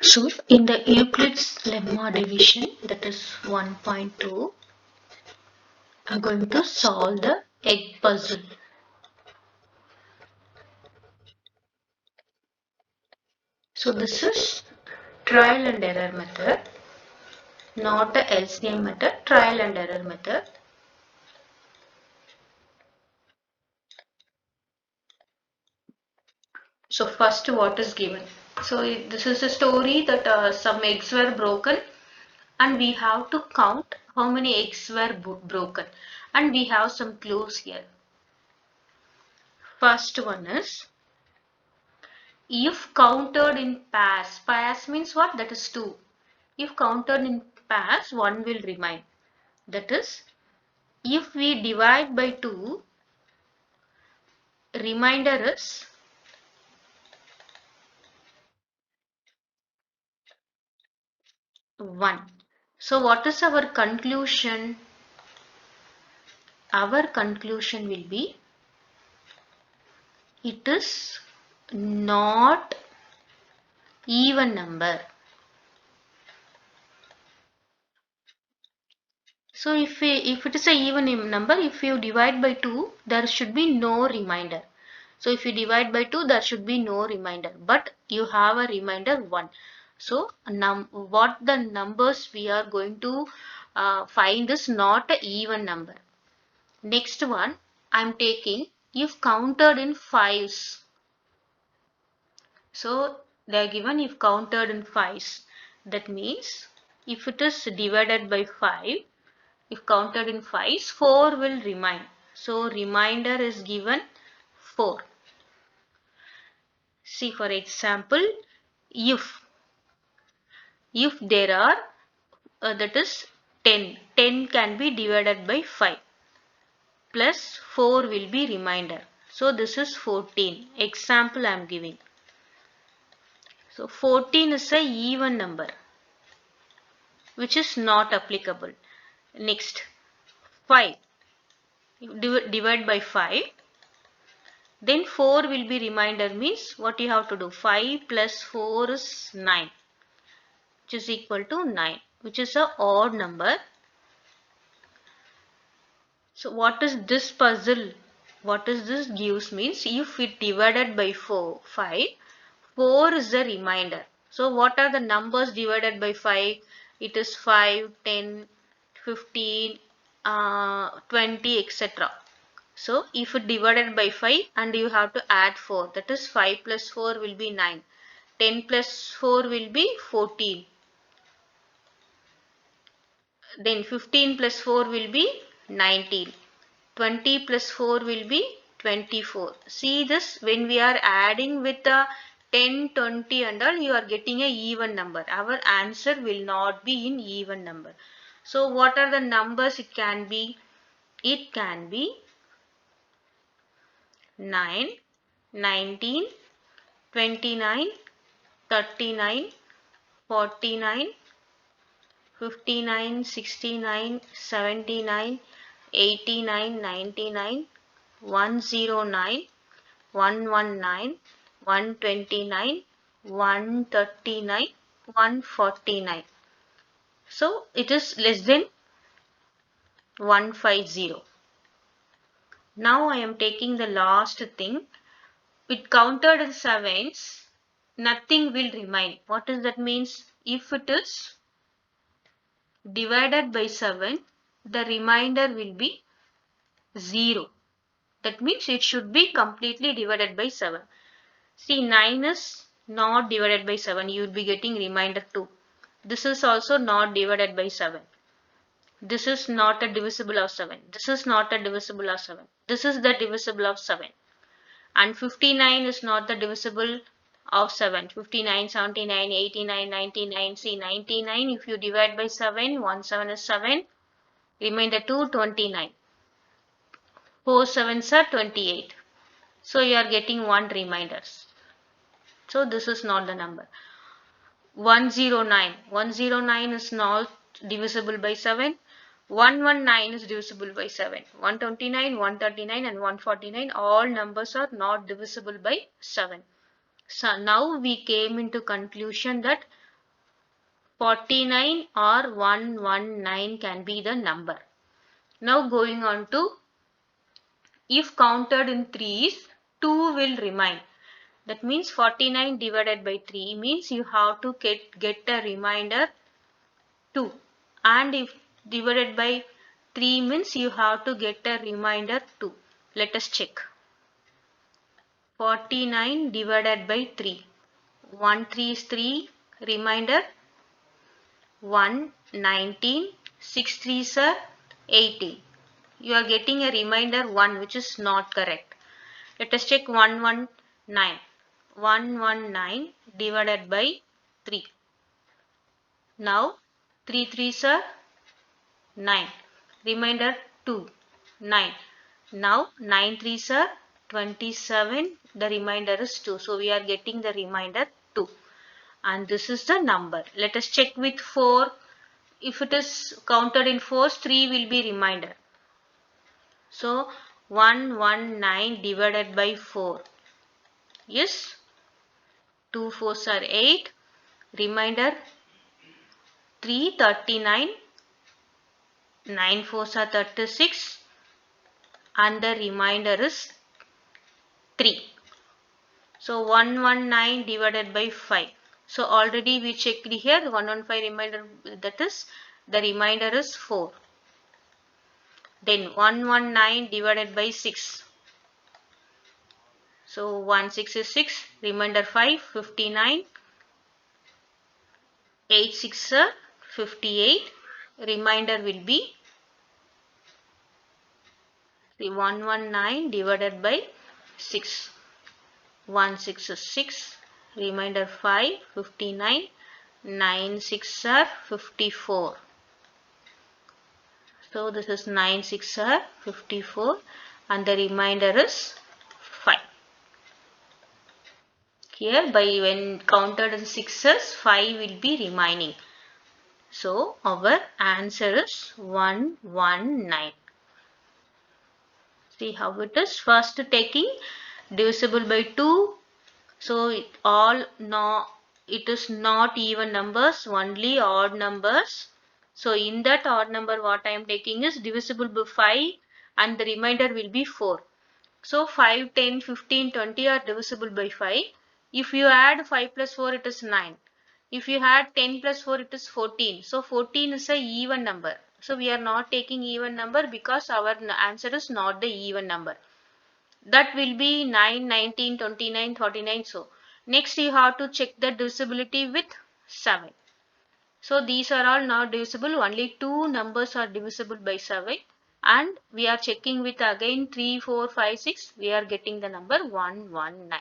So in the Euclid's lemma division, that is 1.2, I'm going to solve the egg puzzle. So this is trial and error method, not a LCM method, trial and error method. So first what is given? So this is a story that some eggs were broken and we have to count how many eggs were broken, and we have some clues here. First one is, if counted in pairs means what? That is 2. If counted in pairs, 1 will remain. That is, if we divide by 2, remainder is 1. So what is our conclusion? Our conclusion will be, it is not even number. So if it is a even number, if you divide by 2, there should be no remainder. So if you divide by 2, there should be no remainder, but you have a remainder 1. So what the numbers we are going to find is not an even number. Next one, I am taking if counted in fives. So they are given if counted in fives. That means if it is divided by 5, if counted in fives, 4 will remain. So remainder is given 4. See, for example, if there are that is 10 can be divided by 5 plus 4 will be remainder. So this is 14. Example I am giving. So 14 is a even number which is not applicable. Next, 5. Divide by 5. Then 4 will be remainder, means what you have to do? 5 plus 4 is 9, which is equal to 9, which is a odd number. So what is this puzzle? What is this gives means, if it divided by 5, 4 is the remainder. So what are the numbers divided by 5? It is 5, 10, 15, 20, etc. So if it divided by 5 and you have to add 4, that is 5 plus 4 will be 9. 10 plus 4 will be 14. Then 15 plus 4 will be 19. 20 plus 4 will be 24. See this, when we are adding with the 10, 20 and all, you are getting a even number. Our answer will not be in even number. So what are the numbers it can be? It can be 9, 19, 29, 39, 49, 59, 69, 79, 89, 99, 109, 119, 129, 139, 149. So it is less than 150. Now I am taking the last thing. With counted as sevens, nothing will remain. What does that means? If it is divided by 7, the remainder will be 0. That means it should be completely divided by 7. See, 9 is not divided by 7. You will be getting remainder 2. This is also not divided by 7. This is not a divisible of 7. This is not a divisible of 7. This is the divisible of 7. And 59 is not the divisible of 7. 59, 79, 89, 99. See, 99 if you divide by 7, 1 7 is 7. Remainder 2, 29. 4 sevens are 28. So you are getting 1 reminders. So this is not the number. 109. 109 is not divisible by 7. 119 is divisible by 7. 129, 139 and 149, all numbers are not divisible by 7. So now we came into conclusion that 49 or 119 can be the number. Now going on to, if counted in threes, 2 will remain. That means 49 divided by 3 means you have to get a remainder 2. And if divided by 3 means you have to get a remainder 2. Let us check. 49 divided by 3. 1 3 is 3. Remainder 1 19. 6 3s are 18. You are getting a remainder 1 which is not correct. Let us check 119. 119 divided by 3. Now 3 3s are 9. Remainder 2. 9. Now 9 3s are 27. The remainder is 2. So we are getting the remainder 2. And this is the number. Let us check with 4. If it is counted in 4s, 3 will be remainder. So 119 divided by 4. Yes. 2 4s are 8. Remainder 339. 9 4s are 36. And the remainder is 3. So 119 divided by 5. So already we checked here 115 remainder, that is the remainder is 4. Then 119 divided by 6. So 1 6 is 6, remainder 5, 59. 8 6 58. Remainder will be 119 divided by 6. 1 6 is 6, remainder 5, 59. 9 6 are 54. So this is 9 6 are 54 and the remainder is 5. Here by when counted in sixes, 5 will be remaining. So our answer is 119. See how it is. First taking divisible by 2. So it is not even numbers, only odd numbers. So in that odd number what I am taking is divisible by 5 and the remainder will be 4. So 5, 10, 15, 20 are divisible by 5. If you add 5 plus 4 it is 9. If you add 10 plus 4 it is 14. So 14 is a even number. So we are not taking even number because our answer is not the even number. That will be 9, 19, 29, 39. So next you have to check the divisibility with 7. So these are all not divisible. Only two numbers are divisible by 7. And we are checking with again 3, 4, 5, 6. We are getting the number 119.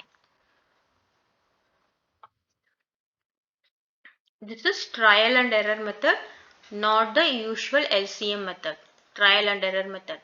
This is trial and error method, not the usual LCM method. Trial and error method.